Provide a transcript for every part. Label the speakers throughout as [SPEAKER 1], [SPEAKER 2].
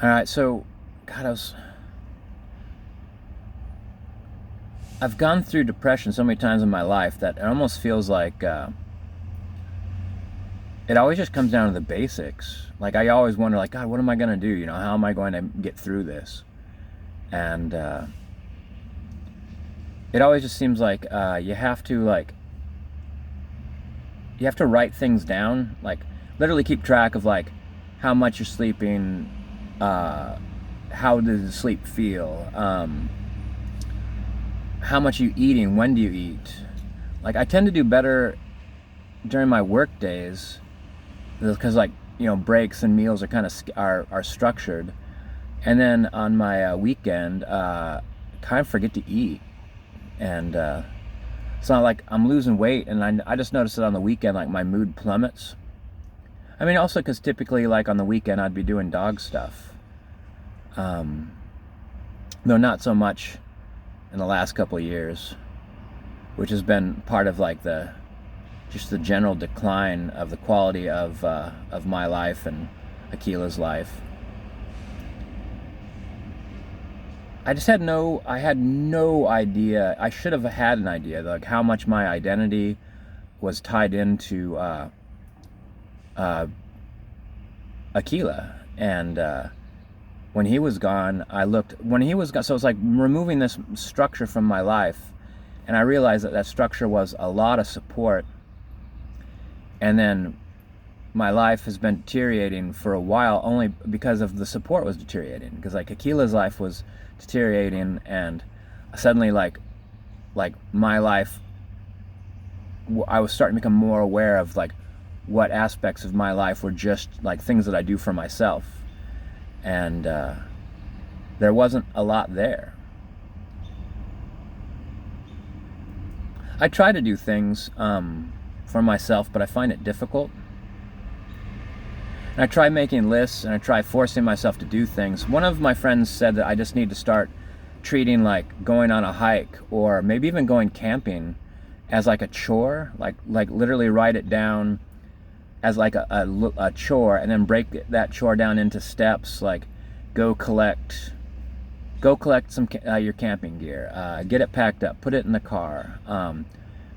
[SPEAKER 1] All right, so God, I've gone through depression so many times in my life that it almost feels like it always just comes down to the basics. Like I always wonder, like God, what am I gonna do? You know, how am I going to get through this? And it always just seems like you have to write things down, like literally keep track of like how much you're sleeping, uh, how does the sleep feel, how much are you eating, when do you eat. Like I tend to do better during my work days because like breaks and meals are kind of are structured, and then on my weekend, kind of forget to eat, and it's not like I'm losing weight, and I just noticed it on the weekend, like my mood plummets. I mean, also because typically, like on the weekend, I'd be doing dog stuff. Um, though not so much in the last couple of years, which has been part of like the general decline of the quality of my life and Akela's life. I had no idea. I should have had an idea, like how much my identity was tied into uh, Akela. And when he was gone, when he was gone, so it's like removing this structure from my life. And I realized that structure was a lot of support. And then my life has been deteriorating for a while only because of the support was deteriorating. Because like Akela's life was deteriorating, and suddenly like my life, I was starting to become more aware of like what aspects of my life were just like things that I do for myself, and there wasn't a lot there. I try to do things for myself, but I find it difficult. And I try making lists, and I try forcing myself to do things. One of my friends said that I just need to start treating like going on a hike or maybe even going camping as like a chore, like literally write it down as like a chore, and then break that chore down into steps, like go collect some your camping gear, get it packed up, put it in the car,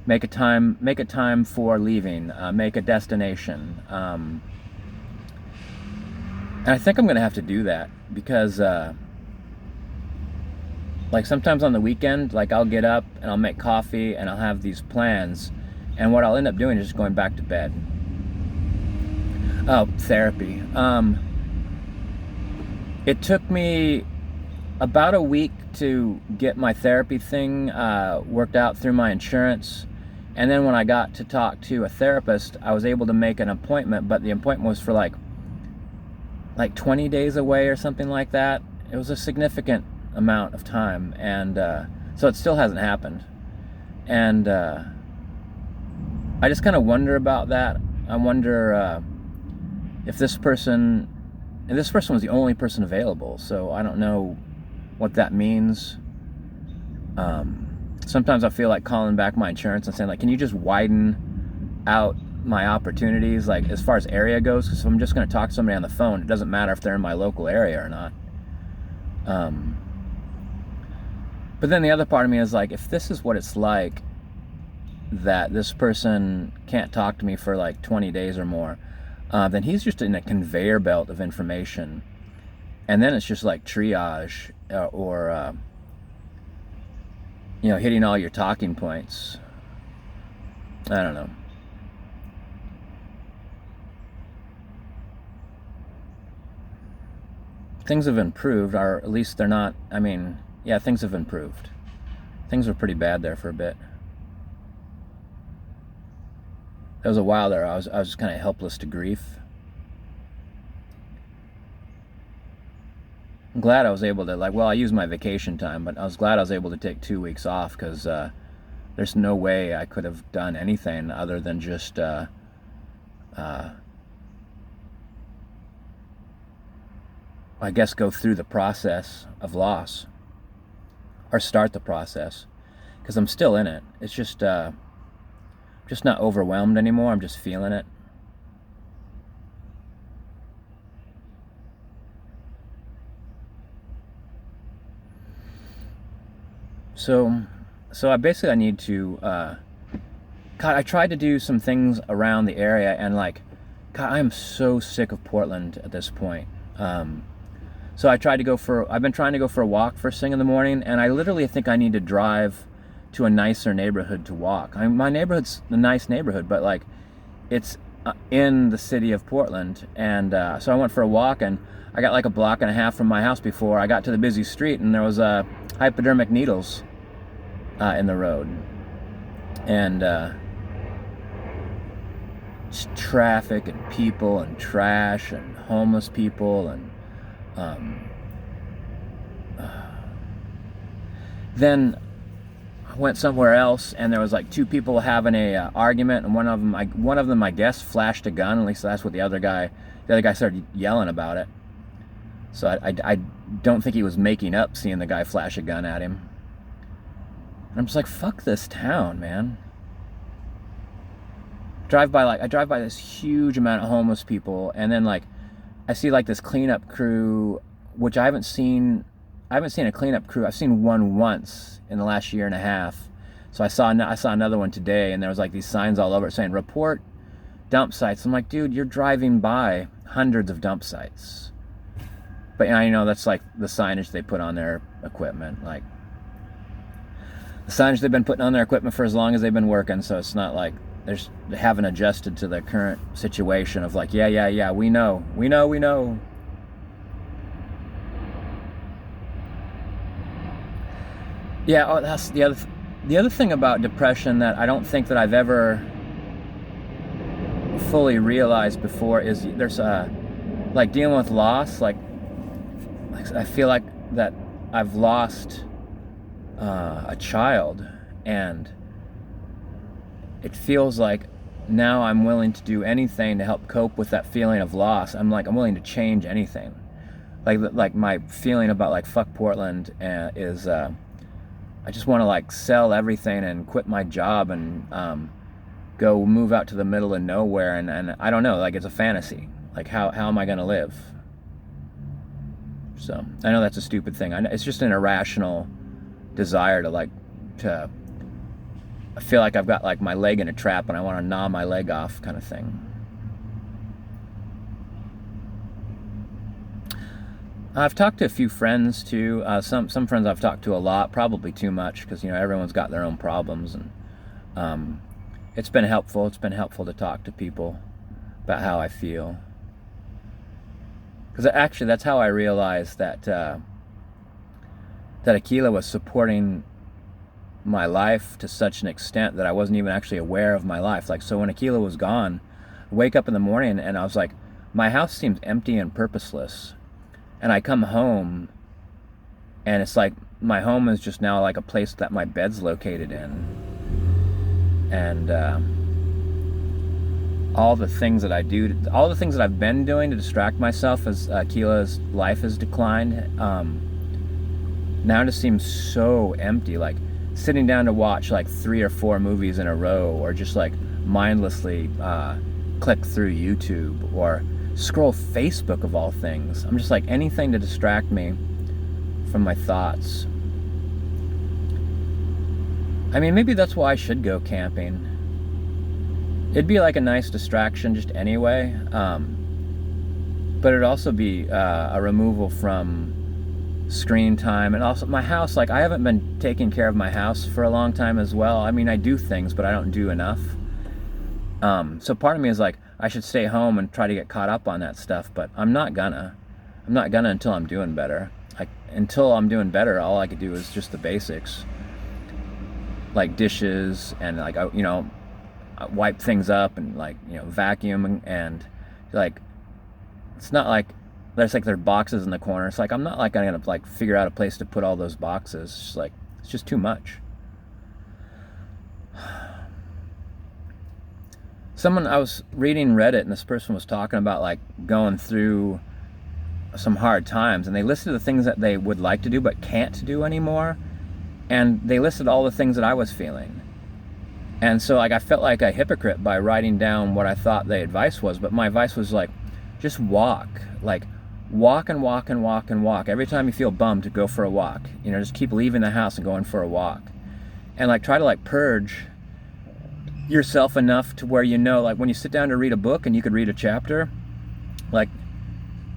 [SPEAKER 1] make a time for leaving, make a destination. And I think I'm gonna have to do that because like sometimes on the weekend, like I'll get up and I'll make coffee and I'll have these plans, and what I'll end up doing is just going back to bed. Oh, therapy. It took me about a week to get my therapy thing worked out through my insurance. And then when I got to talk to a therapist, I was able to make an appointment, but the appointment was for like 20 days away or something like that. It was a significant amount of time, and so it still hasn't happened. And I just kind of wonder about that. I wonder if this person, and this person was the only person available, so I don't know what that means. Sometimes I feel like calling back my insurance and saying like, can you just widen out my opportunities, like as far as area goes? Because if I'm just going to talk to somebody on the phone, it doesn't matter if they're in my local area or not. But then the other part of me is like, if this is what it's like, that this person can't talk to me for like 20 days or more, then he's just in a conveyor belt of information, and then it's just like triage, or hitting all your talking points. I don't know. Things have improved, or at least they're not. I mean, yeah, things have improved. Things were pretty bad there for a bit. There was a while there I was just kind of helpless to grief. I'm glad I was able to, like, well, I used my vacation time, but I was glad I was able to take 2 weeks off, because there's no way I could have done anything other than just I guess go through the process of loss, or start the process, because I'm still in it. It's just not overwhelmed anymore. I'm just feeling it. So, so I need to. God, I tried to do some things around the area, and like, God, I'm so sick of Portland at this point. So I tried to go for. I've been trying to go for a walk first thing in the morning, and I literally think I need to drive to a nicer neighborhood to walk. My neighborhood's a nice neighborhood, but like, it's in the city of Portland, and so I went for a walk, and I got like a block and a half from my house before I got to the busy street, and there was hypodermic needles in the road, and just traffic and people and trash and homeless people, and then I went somewhere else, and there was like two people having a argument, and one of them I guess flashed a gun. At least that's what the other guy started yelling about it. So I don't think he was making up seeing the guy flash a gun at him. And I'm just like, fuck this town, man. I drive by this huge amount of homeless people, and then like I see like this cleanup crew, which I haven't seen a cleanup crew. I've seen one once in the last year and a half. So I saw another one today, and there was like these signs all over it saying report dump sites. I'm like, dude, you're driving by hundreds of dump sites. But you know, that's like the signage they put on their equipment. Like the signage they've been putting on their equipment for as long as they've been working, so it's not like they haven't adjusted to the current situation of like, yeah, we know. Yeah, oh, that's the other thing about depression that I don't think that I've ever fully realized before is there's like dealing with loss. Like I feel like that I've lost a child, and it feels like now I'm willing to do anything to help cope with that feeling of loss. I'm willing to change anything. Like my feeling about like fuck Portland is I just want to like sell everything and quit my job and go move out to the middle of nowhere, and I don't know, like it's a fantasy. Like how am I gonna live? So I know that's a stupid thing. It's just an irrational desire to I feel like I've got like my leg in a trap and I want to gnaw my leg off, kind of thing. I've talked to a few friends too. Some friends I've talked to a lot, probably too much, because you know everyone's got their own problems, and it's been helpful. It's been helpful to talk to people about how I feel, because actually that's how I realized that that Akela was supporting my life to such an extent that I wasn't even actually aware of my life. Like, so when Akela was gone, I wake up in the morning and I was like, my house seems empty and purposeless. And I come home and it's like my home is just now like a place that my bed's located in. And all the things that I do, all the things that I've been doing to distract myself as Akela's life has declined, now it just seems so empty. Like sitting down to watch like 3 or 4 movies in a row, or just like mindlessly click through YouTube or scroll Facebook of all things. I'm just like anything to distract me from my thoughts. I mean, maybe that's why I should go camping. It'd be like a nice distraction just anyway, but it'd also be a removal from screen time. And also my house, like I haven't been taking care of my house for a long time as well. I mean, I do things, but I don't do enough. So part of me is like, I should stay home and try to get caught up on that stuff, but I'm not gonna until I'm doing better. Like until I'm doing better, all I could do is just the basics, like dishes and like, you know, wipe things up and like, you know, vacuum, and like it's not like there's like there are boxes in the corner. It's like I'm not like gonna like figure out a place to put all those boxes. It's just like it's just too much. I was reading Reddit, and this person was talking about like going through some hard times, and they listed the things that they would like to do but can't do anymore, and they listed all the things that I was feeling. And so like I felt like a hypocrite by writing down what I thought the advice was, but my advice was like, just walk. Like walk and walk and walk and walk. Every time you feel bummed, go for a walk. You know, just keep leaving the house and going for a walk. And like try to like purge yourself enough to where, you know, like when you sit down to read a book and you could read a chapter, like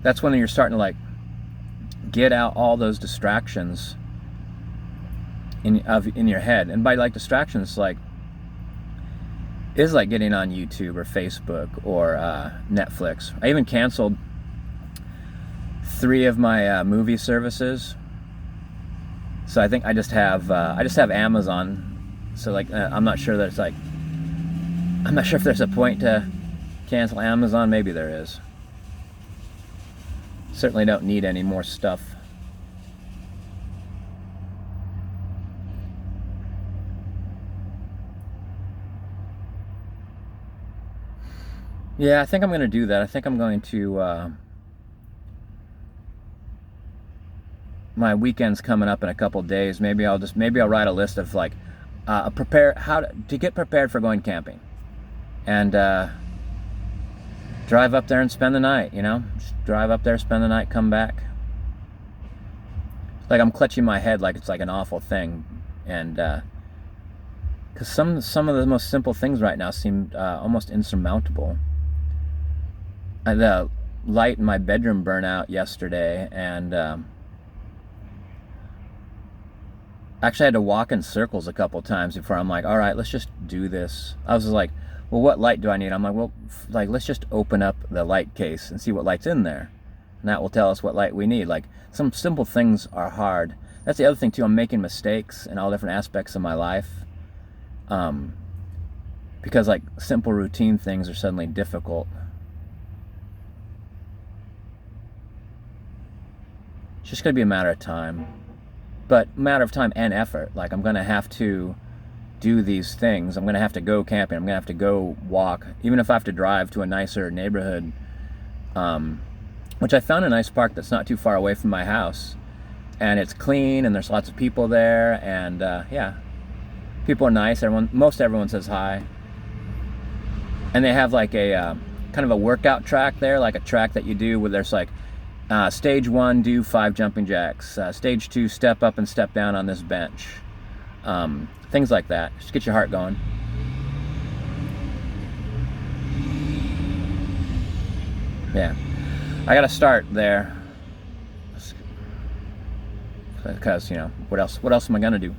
[SPEAKER 1] that's when you're starting to like get out all those distractions in your head. And by like distractions, like is like getting on YouTube or Facebook or Netflix. I even canceled 3 of my movie services, so I think I just have Amazon. So like I'm not sure if there's a point to cancel Amazon. Maybe there is. Certainly don't need any more stuff. Yeah, I think I'm going to do that. I think I'm going to my weekend's coming up in a couple days. Maybe I'll write a list of like how to get prepared for going camping, and drive up there and spend the night. You know, just drive up there, spend the night, come back. Like I'm clutching my head like it's like an awful thing, and because some of the most simple things right now seem almost insurmountable. The light in my bedroom burnt out yesterday, and actually I had to walk in circles a couple times before I'm like, all right, let's just do this. I was like, well, what light do I need? I'm like, well, like let's just open up the light case and see what light's in there, and that will tell us what light we need. Like some simple things are hard. That's the other thing too. I'm making mistakes in all different aspects of my life, because like simple routine things are suddenly difficult. It's just going to be a matter of time, but matter of time and effort. Like I'm going to have to do these things. I'm going to have to go camping. I'm going to have to go walk, even if I have to drive to a nicer neighborhood, which I found a nice park that's not too far away from my house, and it's clean and there's lots of people there, and yeah, people are nice. Most everyone says hi, and they have like a kind of a workout track there, like a track that you do where there's like stage 1, do 5 jumping jacks. Stage 2, step up and step down on this bench. Things like that. Just get your heart going. Yeah, I gotta start there because, you know, what else am I gonna do?